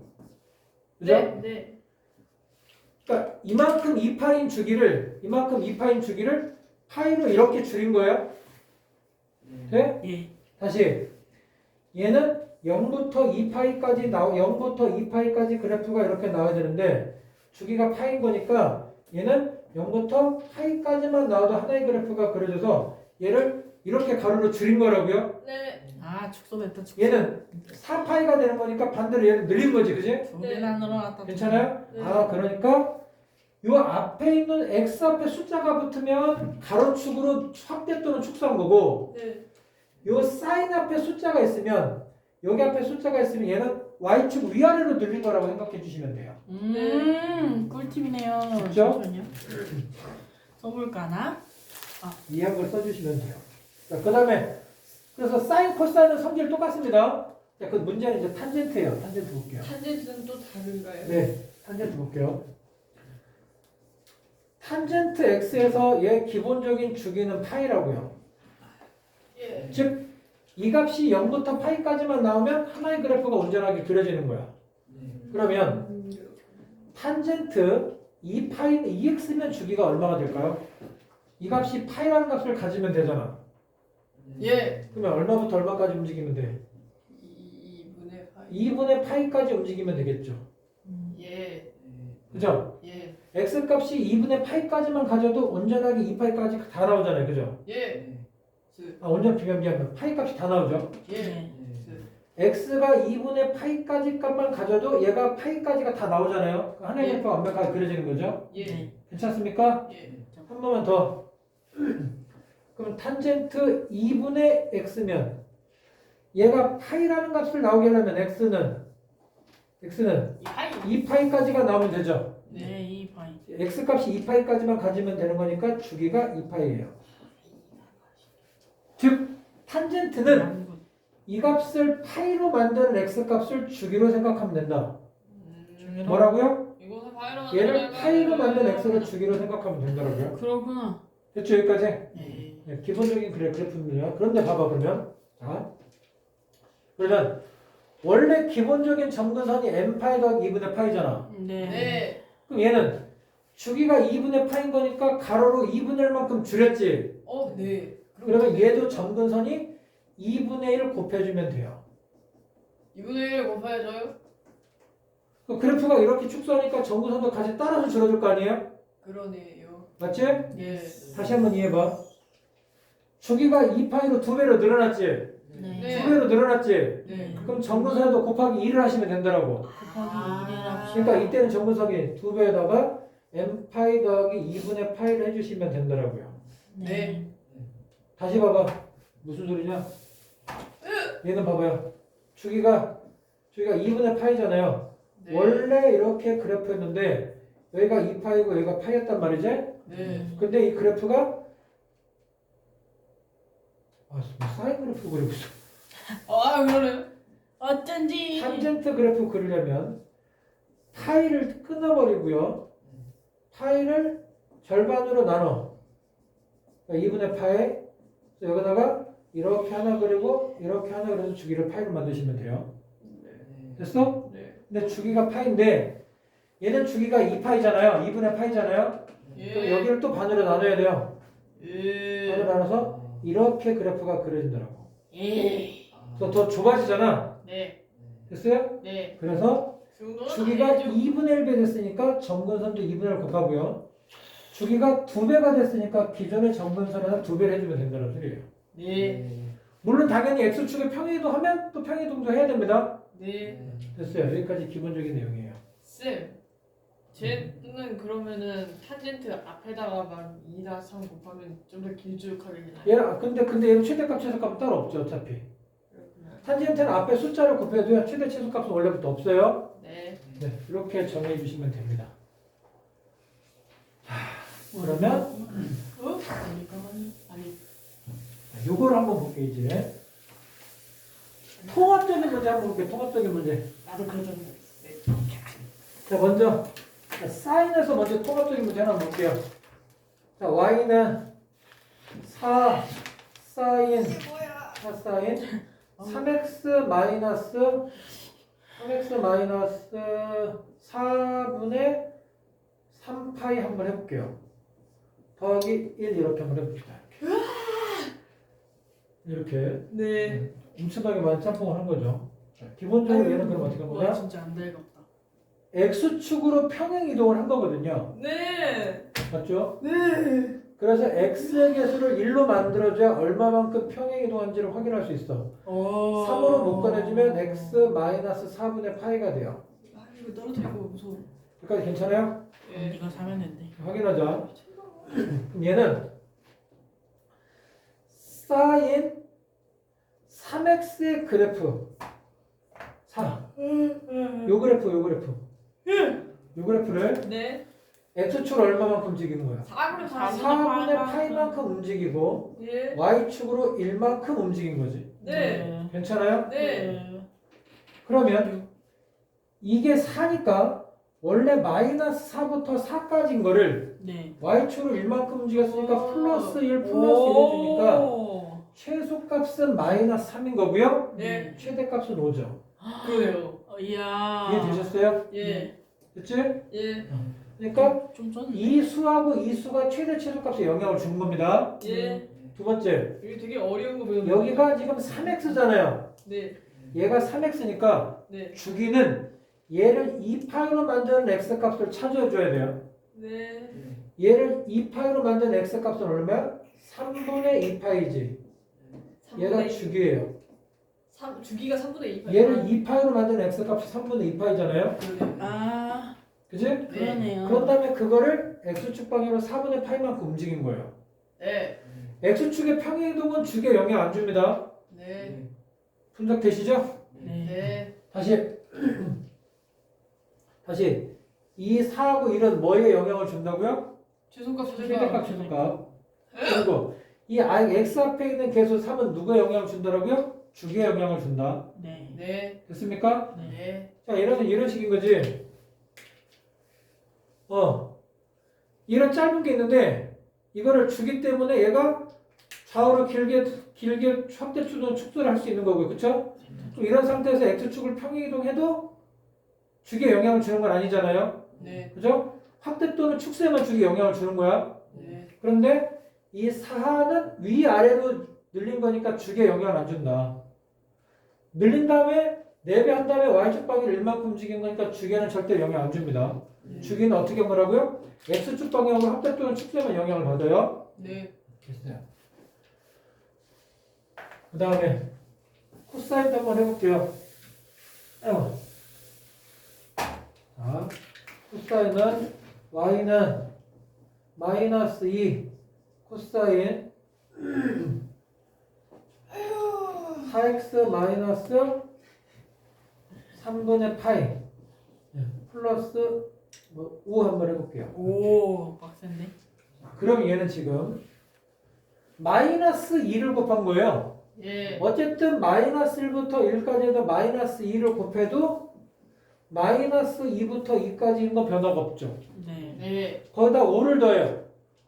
그죠? 네. 네. 그러니까 이만큼 2파인 주기를 파이로 이렇게 줄인 거예요. 돼? 예. 다시 얘는 0부터 2파이까지 0부터 2파이까지 그래프가 이렇게 나와야 되는데 주기가 파인 거니까 얘는 0부터 파이까지만 나와도 하나의 그래프가 그려져서 얘를 이렇게 가로로 줄인 거라고요. 네. 아 축소됐다 축소. 얘는 4파이가 되는 거니까 반대로 얘는 늘린 거지, 그지? 두 개나 늘어났다. 괜찮아요? 네. 아, 그러니까 요 앞에 있는 x 앞에 숫자가 붙으면 가로축으로 확대 또는 축소한 거고, 네. 요 사인 앞에 숫자가 있으면 여기 앞에 숫자가 있으면 얘는 y축 위아래로 늘린 거라고 생각해 주시면 돼요. 꿀팁이네요. 그쵸? 잠시만요. 써볼까나? 이해한 걸 써주시면 돼요. 자, 그 다음에 그래서 사인 코사인은 성질 똑같습니다. 자, 그 문제는 이제 탄젠트예요. 탄젠트 볼게요. 탄젠트는 또 다른가요? 네, 탄젠트 볼게요. 탄젠트 x에서 얘 기본적인 주기는 파이라고요. 예. 즉, 이 값이 0부터 파이까지만 나오면 하나의 그래프가 온전하게 그려지는 거야. 그러면 탄젠트 2파이 2x면 주기가 얼마가 될까요? 이 값이 파이라는 값을 가지면 되잖아. 예. 그러면 얼마부터 얼마까지 움직이면 돼? 2분의 파이. 2분의 파이까지 움직이면 되겠죠. 예. 그죠? 예. x 값이 2분의 파이까지만 가져도 온전하게 2파이까지 다 나오잖아요. 그죠? 예. 스. 아, 온전 비변비하면 파이 값이 다 나오죠. 예. 네. 스. x가 2분의 파이까지 값만 가져도 얘가 파이까지가 다 나오잖아요. 하나의 예. 그래프가 완벽하게 그려지는 거죠. 예. 괜찮습니까? 예. 한 번만 더. 그럼 탄젠트 2분의 x면 얘가 파이라는 값을 나오게 하려면 x는 파이. 2파이까지가 나오면 되죠. 네, 이 파이. x 값이 2파이까지만 가지면 되는 거니까 주기가 2파이예요. 즉 탄젠트는 이 값을 파이로 만드는 x 값을 주기로 생각하면 된다. 뭐라고요? 이것은 파이로 얘를 파이로 만든 x를 주기로 생각하면 된다고요. 그렇구나. 됐죠? 여기까지? 네. 네, 기본적인 그래프입니다. 그런데 봐봐 그러면 자, 그러면 원래 기본적인 점근선이 n파이 더하기 2분의 파이잖아. 네. 네. 그럼 얘는 주기가 2분의 파인 거니까 가로로 2분의 1만큼 줄였지. 네. 그러면 얘도 점근선이 2분의 1 곱해주면 돼요. 2분의 1 곱해줘요? 그 그래프가 이렇게 축소하니까 점근선도 같이 따라서 줄어들 거 아니에요? 그러네요. 맞지? 예. 다시 한번 이해해봐. 주기가 2파이로 2배로 늘어났지? 네. 네. 2배로 늘어났지? 네. 그럼 점근선에도 곱하기 2를 하시면 된다라고. 곱하기 1이라. 그러니까 이때는 점근선이 2배에다가 n파이 더하기 2분의 파이를 해주시면 된다라고요. 네. 다시 봐봐. 무슨 소리냐? 얘는 봐봐요. 주기가 2분의 파이잖아요. 네. 원래 이렇게 그래프였는데 여기가 2파이고 여기가 파이였단 말이지? 네. 근데 이 그래프가 사인 그래프 그리고 있어. 그러네요. 어쩐지. 탄젠트 그래프 그리려면 파이를 끊어버리고요. 파이를 절반으로 나눠. 2분의 파이. 그래서 여기다가 이렇게 하나 그리고 이렇게 하나 그려서 주기를 파이로 만드시면 돼요. 됐어? 네. 근데 주기가 파인데 얘는 주기가 2파이잖아요. 2분의 파이잖아요. 그럼 여기를 또 반으로 나눠야 돼요. 반으로 나눠서 이렇게 그래프가 그려진다고. 예. 그래서 더 좁아지잖아. 네. 됐어요? 네. 그래서 주기가 2분의 1배 됐으니까 점근선도 2분의 1 곱하고요. 주기가 2배가 됐으니까 기존의 점근선에서 2배를 해주면 된다는 소리예요. 네. 물론 당연히 x축의 평행이동 하면 또 평행이동도 해야 됩니다. 네. 됐어요. 여기까지 기본적인 내용이에요. 쌤. 쟤는 그러면은 탄젠트 앞에다가 막 2-3 곱하면 좀 더 길쭉하게 되나요? 얘는 근데 얘는 최대값 최소값은 따로 없죠. 어차피. 그렇구나. 탄젠트는 앞에 숫자를 곱해도요. 최대 최소값은 원래부터 없어요. 네. 네, 이렇게 정해 주시면 됩니다. 그러면 아니. 요거를 한번 볼게요. 이제 통합적인 문제 한번 볼게요. 통합적인 문제. 나도 그러던. 자, 먼저 사인에서 먼저 통합적인 문제 하나 볼게요. 자, y는 4 사인 4 사인 3x 마이너스 4분의 3파이 한번 해볼게요. 더하기 1 이렇게 한번 해봅시다. 이렇게 네. 엄청나게 많은 짬뽕을 한 거죠. 자, 기본적으로 얘는 그럼 어떻게 한 와 거냐? 진짜 안 되겠다. x축으로 평행 이동을 한 거거든요. 네. 맞죠? 네. 그래서 x의 개수를 1로 만들어줘야 얼마만큼 평행이동한지를 확인할 수 있어. 3으로 묶어내주면 x 마이너스 4분의 파이가 돼요. 아 이거 떨어뜨리고 무서워. 여기까지 괜찮아요? 예. 네가 사면 된대. 확인하자. 그럼 얘는 사인 3x의 그래프 3. 요 그래프를 네. x축 얼마만큼 움직이는 거야? 4분의 4. 4분의 파이만큼 움직이고 예. y축으로 1만큼 움직인 거지. 네. 괜찮아요? 네. 그러면 이게 4니까 원래 마이너스 4부터 4까지인 거를 네. y축으로 1만큼 움직였으니까 플러스 1 플러스 1 해주니까 오. 최소값은 마이너스 3인 거고요. 네. 최대값은 5죠. 그러네요. 이야. 이해되셨어요? 예. 됐지? 예. 그러니까 좀 전. 이 수하고 이 수가 최대 최소값에 영향을 주는 겁니다. 예. 두 번째, 이게 되게 어려운 거 배우는 여기가 지금 3x잖아요. 네. 얘가 3x니까 네. 주기는 얘를 2파이로 만드는 x값을 찾아줘야 돼요. 네. 얘를 2파이로 만드는 x값은 얼마야? 3분의 2파이지. 얘가 주기예요. 주기가 3분의 2. 얘를 2파이로 만드는 x값이 3분의 2파이잖아요. 아, 그지? 그러네요. 그런 다음에 그거를 x축 방향으로 4분의 파이만큼 움직인 거예요. 네. x축의 평행이동은 주기에 영향 안 줍니다. 네. 분석되시죠? 네. 네. 다시 이 4하고 1은 뭐에 영향을 준다고요? 최소값 최대값, 최소값. 그리고 이 x 앞에 있는 개수 3은 누구에 영향을 준다라고요? 주기에 영향을 준다. 네. 네. 됐습니까? 네. 자, 이런 식인 거지. 이런 짧은 게 있는데 이거를 주기 때문에 얘가 좌우로 길게 확대축도 축소를 할 수 있는 거고요. 그쵸? 그럼 이런 상태에서 x축을 평행이동해도 주기에 영향을 주는 건 아니잖아요. 네. 그죠? 확대 또는 축소에만 주기에 영향을 주는 거야. 네. 그런데 이 사하는 위아래로 늘린 거니까 주기에 영향을 안 준다. 늘린 다음에 4배 한 다음에 y축 방향을 1만큼 움직인 거니까 주기에는 절대 영향 안 줍니다. 주기는 어떻게 뭐라고요? x축 방향으로 합대 또는 축소에만 영향을 받아요. 네. 됐어요. 그 다음에 코사인도 한번 해볼게요. 자, 코사인은 y는 마이너스 2 코사인 4x 마이너스 3분의 파이 플러스 5 한번 해볼게요. 오, 빡센데? 그럼 얘는 지금 마이너스 2를 곱한 거예요. 예. 어쨌든 마이너스 1부터 1까지 해도 마이너스 2를 곱해도 마이너스 2부터 2까지인 건 변화가 없죠. 네. 네. 거기다 5를 더해요.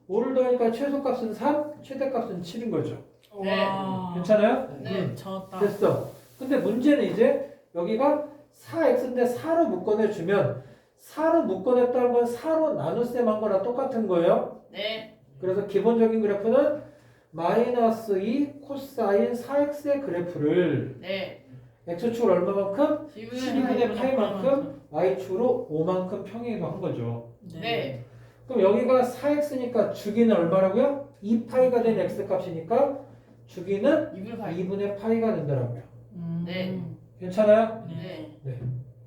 5를 더하니까 최소값은 3, 최대값은 7인 거죠. 와. 괜찮아요? 네. 졌다. 됐어. 근데 문제는 이제 여기가 4x인데 4로 묶어내주면 4로 묶어냈다는 건 4로 나눗셈 한 거랑 똑같은 거예요. 네. 그래서 기본적인 그래프는 마이너스 2 코사인 4x의 그래프를 네. x축을 얼마만큼? 12분의 파이만큼 y축으로 5만큼 평행이동 한 거죠. 네. 그럼 여기가 4x니까 주기는 얼마라고요? 2파이가 된 x값이니까 주기는 2분의 8. 2분의 파이가 된다라고요. 네. 괜찮아요? 네. 네.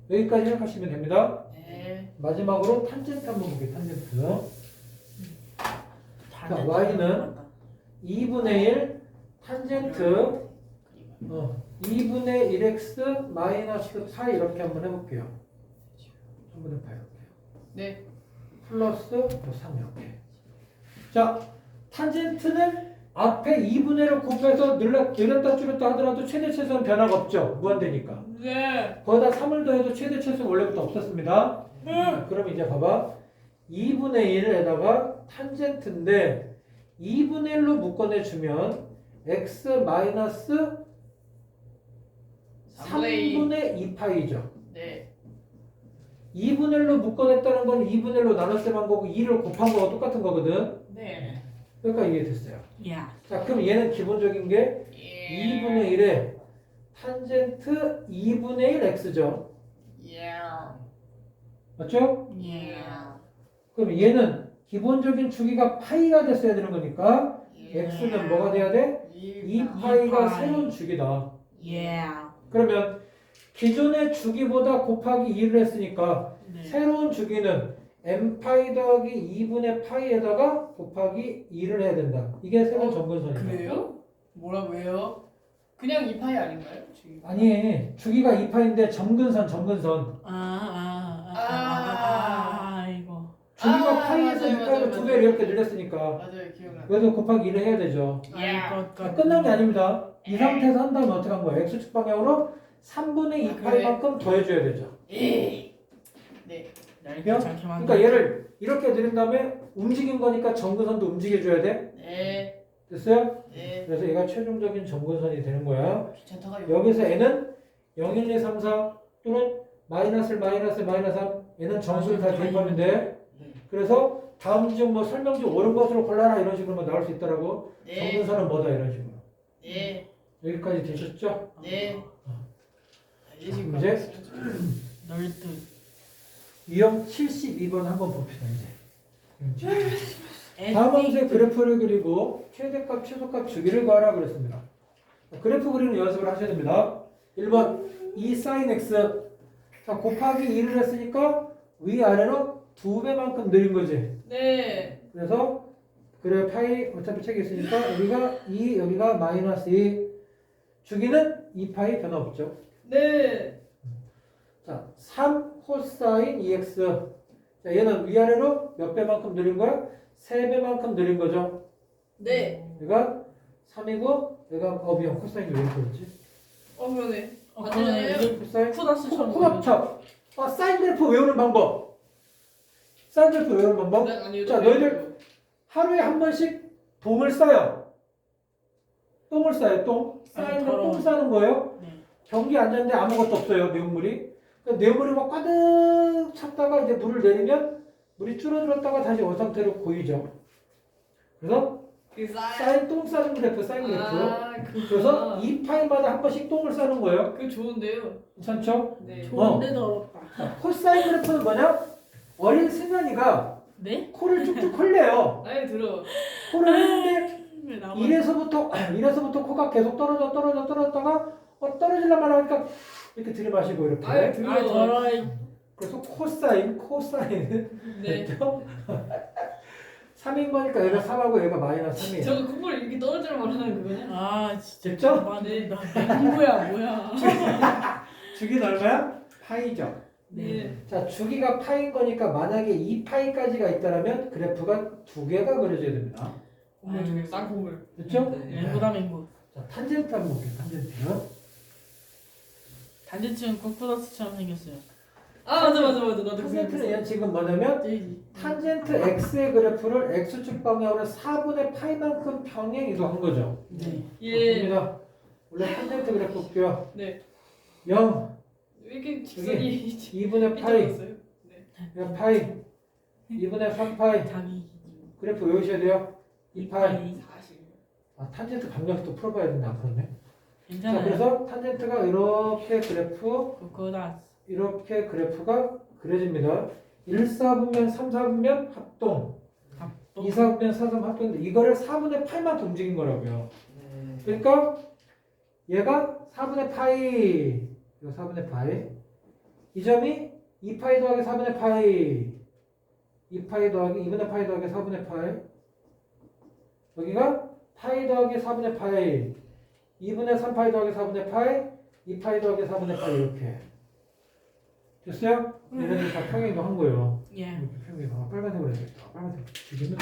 여기까지 생각하시면 됩니다. 네. 마지막으로 탄젠트 한번 볼게요. 탄젠트. 자, y는 2분의 1 탄젠트 2분의 1x 마이너스 파이 이렇게 한번 해볼게요. 한번 해봐요. 네. 플러스 3 이렇게. 자, 탄젠트는 앞에 2분의 1을 곱해서 늘렸다 줄였다 하더라도 최대 최소는 변화가 없죠. 무한대니까. 네. 거기다 3을 더해도 최대 최소는 원래부터 없었습니다. 그럼 이제 봐봐. 2분의 1에다가 탄젠트인데 2분의 1로 묶어내주면 x 마이너스 3분의 2파이죠. 네. 2분의 1로 묶어냈다는 건 2분의 1로 나눗셈 한 거고 2를 곱한 거가 똑같은 거거든. 네. 그러니까 이해됐어요. 야. 자, 그럼 얘는 기본적인 게 예. 2분의 1에 탄젠트 2분의 1 x죠. 예. 맞죠? 예. 그럼 얘는 기본적인 주기가 파이가 됐어야 되는 거니까 x는 뭐가 돼야 돼? 2파이가 새로운 주기다. 예. 그러면 기존의 주기보다 곱하기 2를 했으니까 네. 새로운 주기는 n파이 더하기 2분의 파이에다가 곱하기 2를 해야 된다. 이게 새로운 정근선이다. 그래요? 뭐라고요? 그냥 2파이 아닌가요? 지금? 아니 주기가 2파인데 정근선. 이거. 주기가 아, 파이에서 맞아요, 2파이로 맞아요, 2배를 이렇게 늘렸으니까 맞아요, 기억나. 그래도 곱하기 2를 해야 되죠. 끝난 게 아닙니다. 이 상태에서 한다면 어떻게 한 거예요? x축 방향으로 3분의 2파이만큼 더해줘야 되죠. 네. 그러니까 얘를 이렇게 드린 다음에 움직인 거니까 정근선도 움직여줘야 돼. 네. 됐어요? 네. 그래서 얘가 최종적인 정근선이 되는 거야. 귀찮다가 여기서 n은 0, 1, 2, 3, 4 또는 마이너스 3 얘는 정수를 다 대입하면 돼. 네. 그래서 다음 중 뭐 설명 중 옳은 것으로 골라라 이런 식으로 나올 수 있더라고. 네. 정근선은 뭐다 이런 식으로. 네. 여기까지 되셨죠? 네. 알려줄 문제? 거예요. 널드. 유형 72번 한번 봅시다 이제. 다음 함수의 그래프를 그리고 최대값, 최소값 주기를 구하라 그랬습니다. 그래프 그리는 연습을 하셔야 됩니다. 1번 2 sin x. 자 곱하기 2를 했으니까 위아래로 2배만큼 늘린 거지. 네. 그래서 그래 파이 어차피 책에 있으니까 여기가 2 여기가 마이너스 2. 주기는 2파이 변화 없죠. 네. 자 3 코사인 2x. 자 얘는 위아래로 몇 배만큼 늘린 거야? 3배만큼 늘린 거죠. 네. 얘가 3이고 얘가 미안 코사인이 왜 이렇게 됐지? 그러네. 그러네. 이게 코사인 쿠다스처럼. 코합쳐. 사인 그래프 외우는 방법. 사인 그래프 외우는 방법. 아니요. 자, 너희들 하루에 한 번씩 똥을 싸요. 똥을 싸요. 똥. 쌓이면 더러워. 똥 싸는 거예요. 네. 경기 앉았는데 아무것도 없어요. 내용물이. 그러니까 내용물이 막 가득 찼다가 이제 물을 내리면 물이 줄어들었다가 다시 원상태로 고이죠. 그래서 그 쌓인 똥 싸는 그래프, 쌓인 그래프. 그거. 그래서 2파이마다 한 번씩 똥을 싸는 거예요. 그거 좋은데요. 괜찮죠? 네. 좋은데 더럽다. 코사인 그래프는 뭐냐? 어린 승현이가 네? 코를 쭉쭉 흘려요. 아예 들어. 코를 흘리는데 왜 나만? 이래서부터 코가 계속 떨어졌다가 떨어지려면 하니까 이렇게 들이마시고 이렇게. 아예 들어. 더러워. 그래서 코사인 네. 됐죠? 3인 거니까 얘가 3하고 얘가 마이너스 3이에요. 저거 콧물 이렇게 떨어지는 말하는 그거냐? 진짜. 됐죠? 그만된다. 뭐야. 주기는 얼마야? 파이죠. 네. 자, 주기가 파인 거니까 만약에 2파이까지가 있다면 그래프가 두 개가 그려져야 됩니다. 콧물 중에 쌍콧물. 됐죠? 네. 맹구다 맹구. 자, 탄젠트 한번 볼게요. 탄젠트요. 단지층은 쿠다스처럼 생겼어요. 맞아. 나도 탄젠트는 얘는 지금 뭐냐면 네. 탄젠트 x의 그래프를 x축 방향으로 4분의 파이만큼 평행 이동한 거죠. 네. 예. 봅니다. 원래 탄젠트 그래프 볼게요. 네. 0, 왜 이렇게 직선이 2분의 파이, 삐뚤어졌어요? 네. 여 파이, 2분의 3파이. 자기 그래프 외우셔야 돼요. 2파이. 40. 탄젠트 감정도 또 풀어봐야 되는데 안 풀었네. 자, 괜찮아요. 그래서 탄젠트가 이렇게 쿠다스. 이렇게 그래프가 그려집니다. 1, 4분면 3, 4분면 합동. 2, 4분면 4, 3 합동인데 이거를 4분의 8만 움직인 거라고요. 네. 그러니까 얘가 4분의 파이, 이거 4분의 파이. 이 점이 2파이 더하기 4분의 파이. 2파이 더하기 2분의 파이 더하기 4분의 파이. 여기가 파이 더하기 4분의 파이. 2분의 3파이 더하기 4분의 파이. 2파이 더하기 4분의 파이 이렇게. 됐어요? 얘네들 다 평행이동 한 거예요. 예. 이렇게 평행이동. 빨간색으로 해야겠다. 빨간색 죽이면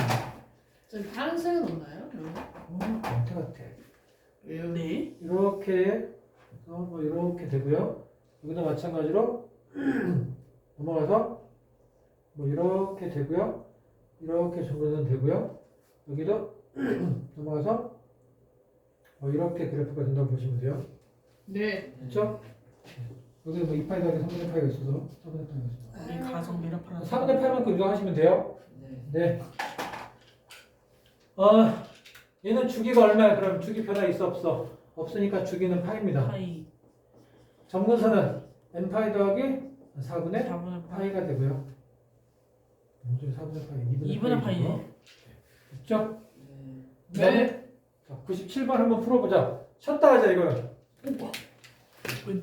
좀 파란색은 없나요? 변태 같아. 왜요? 네. 이렇게 뭐 이렇게 되고요. 여기도 마찬가지로 넘어가서 뭐 이렇게 되고요. 이렇게 정근선 되고요. 여기도 넘어가서 뭐 이렇게 그래프가 된다고 보시면 돼요. 네. 그렇죠? 여기 뭐 2파이 더하기 3분의 파이가 있어서 4분의 파이가 있어서 우리 가성 매력파란. 4분의 8만큼 이동하시면 돼요. 네. 네. 얘는 주기가 얼마야? 그럼 주기 변화 있어 없어? 없으니까 주기는 파입니다. 파이. 정근선은 n파이 더하기 4분의 4분의 파이. 파이가 되고요. 5분의 4분의 파이 2분의 파이. 됐죠? 네. 그다음에 자, 97번 한번 풀어보자. 쳤다 하자 이거는. 왜